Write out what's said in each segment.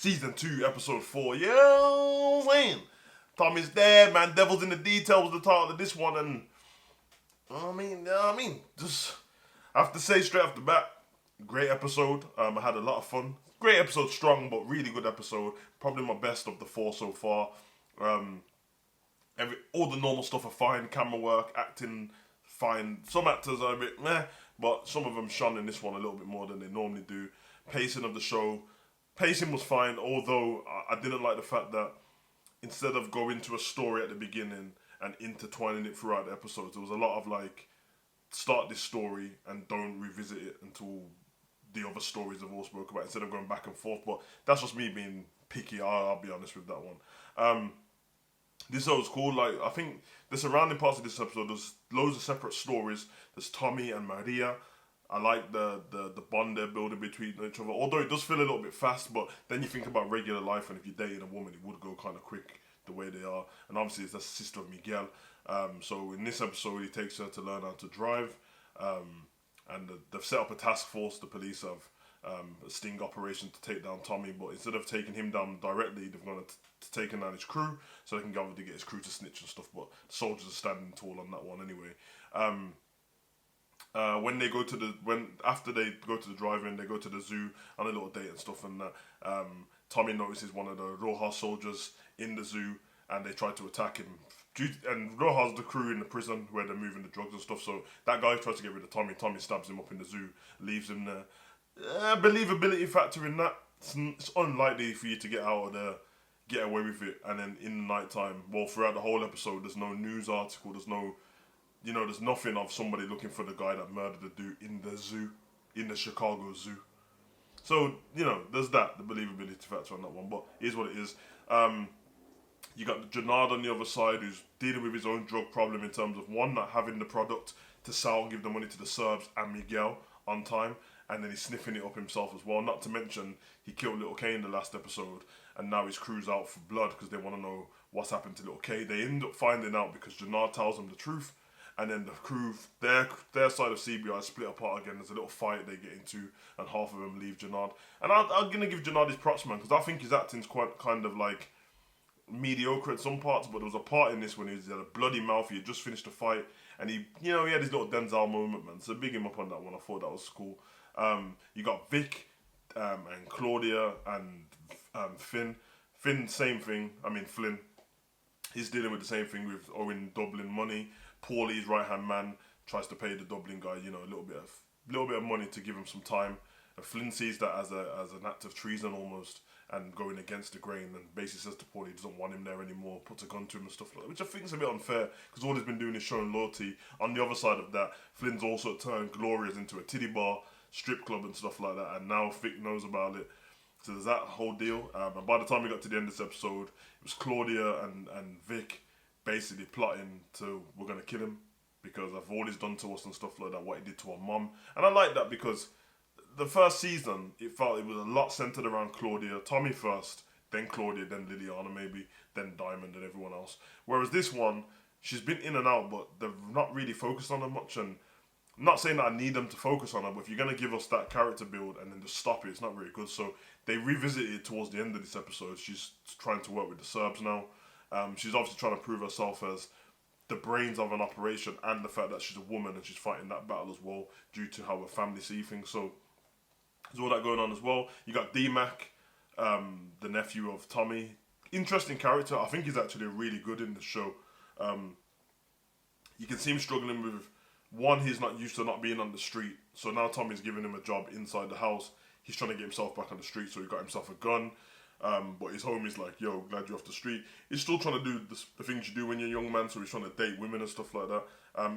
Season 2, Episode 4. You know what I'm saying? Tommy's dead, man. Devil's in the Detail was the title of this one, and just I have to say straight off the bat, great episode. I had a lot of fun. Great episode, strong but really good episode. Probably my best of the 4 so far. All the normal stuff are fine. Camera work, acting, fine. Some actors are a bit meh, but some of them shone in this one a little bit more than they normally do. Pacing of the show, pacing was fine, although I didn't like the fact that instead of going to a story at the beginning and intertwining it throughout the episodes, there was a lot of like, start this story and don't revisit it until the other stories have all spoke about, instead of going back and forth. But that's just me being picky. I'll be honest with that one. This was cool. Like, I think the surrounding parts of this episode, there's loads of separate stories. There's Tommy and Maria. I like the bond they're building between each other. Although it does feel a little bit fast, but then you think about regular life, and if you're dating a woman, it would go kind of quick the way they are. And obviously, it's the sister of Miguel. So in this episode, he takes her to learn how to drive. And they've set up a task force. The police have a sting operation to take down Tommy, but instead of taking him down directly, they've gone to taking down his crew, so they can go to get his crew to snitch and stuff. But the soldiers are standing tall on that one anyway. After they go to the drive-in, they go to the zoo on a little date and stuff, and Tommy notices one of the Rojas soldiers in the zoo, and they try to attack him. And Rojas the crew in the prison where they're moving the drugs and stuff, so that guy tries to get rid of Tommy. Tommy stabs him up in the zoo, leaves him there. Believability factor in that, it's unlikely for you to get out of there, get away with it, and then in the night time, well, throughout the whole episode, there's no news article, there's no, there's nothing of somebody looking for the guy that murdered the dude in the zoo, in the Chicago Zoo. So, there's that, the believability factor on that one, but it is what it is. You got Jannard on the other side, who's dealing with his own drug problem in terms of, one, not having the product to sell and give the money to the Serbs and Miguel on time, and then he's sniffing it up himself as well. Not to mention, he killed Little K in the last episode, and now his crew's out for blood because they want to know what's happened to Little K. They end up finding out because Jannard tells them the truth, and then the crew, their side of CBI is split apart again. There's a little fight they get into, and half of them leave Jannard. And I'm going to give Jannard his props, man, because I think his acting's quite kind of like mediocre at some parts, but there was a part in this when he had a bloody mouth. He had just finished a fight, and he had his little Denzel moment, man. So big him up on that one. I thought that was cool. You got Vic and Claudia and Finn. Finn, same thing. Flynn. He's dealing with the same thing with owing Dublin money. Paulie's right hand man tries to pay the Dublin guy, a little bit of money to give him some time. And Flynn sees that as an act of treason almost, and going against the grain, and basically says to Paulie he doesn't want him there anymore, puts a gun to him and stuff like that, which I think is a bit unfair, because all he's been doing is showing loyalty. On the other side of that, Flynn's also turned Gloria's into a titty bar, strip club and stuff like that, and now Vic knows about it. So there's that whole deal. And by the time we got to the end of this episode, it was Claudia and Vic basically plotting to, we're going to kill him because of all he's done to us and stuff like that, what he did to our mum. And I like that because the first season, it felt it was a lot centered around Claudia. Tommy first, then Claudia, then Liliana maybe, then Diamond and everyone else. Whereas this one, she's been in and out, but they've not really focused on her much. And I'm not saying that I need them to focus on her, but if you're going to give us that character build and then just stop it, it's not very good. So they revisited towards the end of this episode. She's trying to work with the Serbs now. She's obviously trying to prove herself as the brains of an operation, and the fact that she's a woman and she's fighting that battle as well due to how her family see things. So there's all that going on as well. You got D-Mac, the nephew of Tommy. Interesting character. I think he's actually really good in the show. You can see him struggling with, one, he's not used to not being on the street. So now Tommy's giving him a job inside the house. He's trying to get himself back on the street, so he got himself a gun. But his homie's like, yo, glad you're off the street. He's still trying to do the things you do when you're a young man, so he's trying to date women and stuff like that.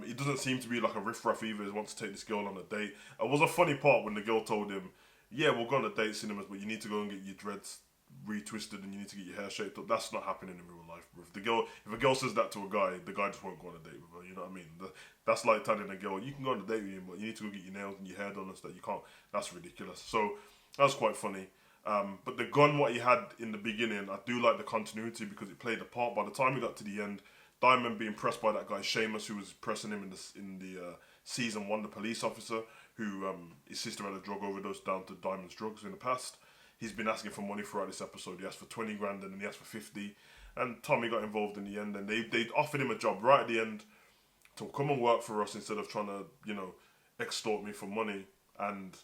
He doesn't seem to be like a riffraff either. He wants to take this girl on a date. It was a funny part when the girl told him, yeah, we'll go on a date cinemas, but you need to go and get your dreads retwisted and you need to get your hair shaped up. That's not happening in real life, bro. If a girl says that to a guy, the guy just won't go on a date with her, you know what I mean? That's like telling a girl, you can go on a date with him, but you need to go get your nails and your hair done and stuff. You can't. That's ridiculous. So that was quite funny. But the gun, what he had in the beginning, I do like the continuity because it played a part. By the time we got to the end, Diamond being pressed by that guy Seamus, who was pressing him in the season 1, the police officer who his sister had a drug overdose down to Diamond's drugs in the past. he's been asking for money throughout this episode. He asked for 20 grand and then he asked for 50. And Tommy got involved in the end, and they offered him a job right at the end to come and work for us instead of trying to, extort me for money. And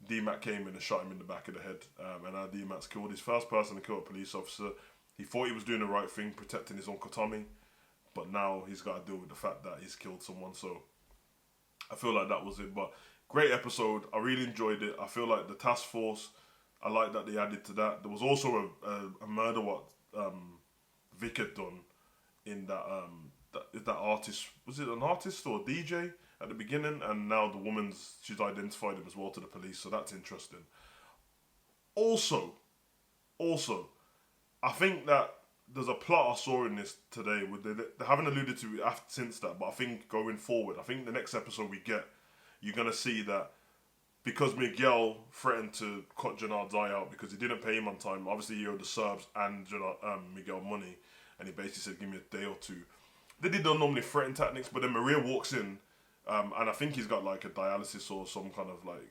D-Mac came in and shot him in the back of the head. And now D-Mac's killed his first person to kill a police officer. He thought he was doing the right thing, protecting his Uncle Tommy. But now he's got to deal with the fact that he's killed someone. So I feel like that was it. But great episode. I really enjoyed it. I feel like the task force, I like that they added to that. There was also a murder what Vic had done in that artist. Was it an artist or a DJ at the beginning? And now she's identified him as well to the police. So that's interesting. Also, I think that there's a plot I saw in this today. They haven't alluded to it since that, but I think going forward, I think the next episode we get, you're going to see that because Miguel threatened to cut Jannard's eye out because he didn't pay him on time. Obviously, he owed the Serbs and Miguel money, and he basically said, give me a day or two. They did normally threaten tactics, but then Maria walks in, and I think he's got like a dialysis or some kind of like...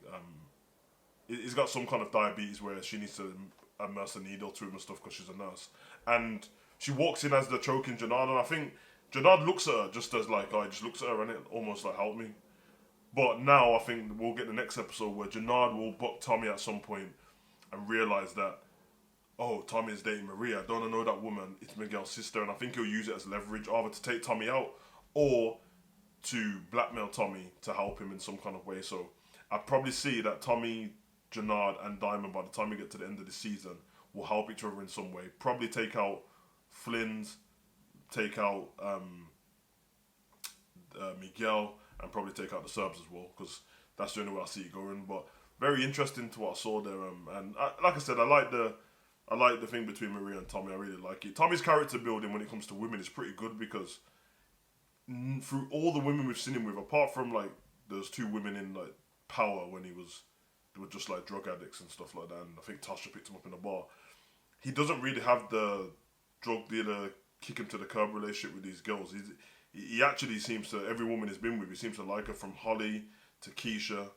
he's got some kind of diabetes where she needs to immerse a needle to him and stuff because she's a nurse. And she walks in as they're choking Jannard, and I think Jannard looks at her just as like, he just looks at her and it almost like, help me. But now I think we'll get the next episode where Jannard will buck Tommy at some point and realise that, oh, Tommy is dating Maria. I don't know that woman. It's Miguel's sister. And I think he'll use it as leverage either to take Tommy out or to blackmail Tommy to help him in some kind of way. So I'd probably see that Tommy, Jannard and Diamond, by the time we get to the end of the season, will help each other in some way. Probably take out Flynn's, take out Miguel, and probably take out the Serbs as well, because that's the only way I see it going. But very interesting to what I saw there, and like I said, I like the thing between Maria and Tommy. I really like it. Tommy's character building when it comes to women is pretty good, because through all the women we've seen him with, apart from like those two women in like Power when they were just like drug addicts and stuff like that, and I think Tasha picked him up in a bar. He doesn't really have the drug dealer kick him to the curb relationship with these girls. He actually seems to, every woman he's been with, he seems to like her, from Holly to Keisha.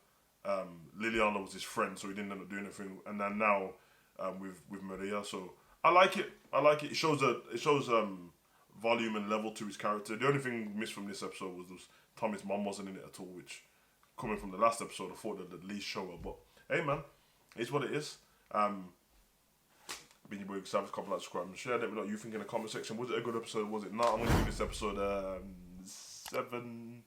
Liliana was his friend, so he didn't end up doing anything. And then now with Maria, so I like it. It shows volume and level to his character. The only thing missed from this episode was Tommy's mum wasn't in it at all, which, coming from the last episode, I thought they'd at least show her. But hey, man, it's what it is. Been your boy Savage, comment, like, subscribe, and share. Let me know what you think in the comment section. Was it a good episode? Was it not? I'm going to give this episode 7.5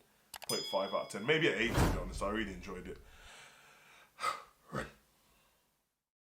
out of 10. Maybe an 8, to be honest. I really enjoyed it.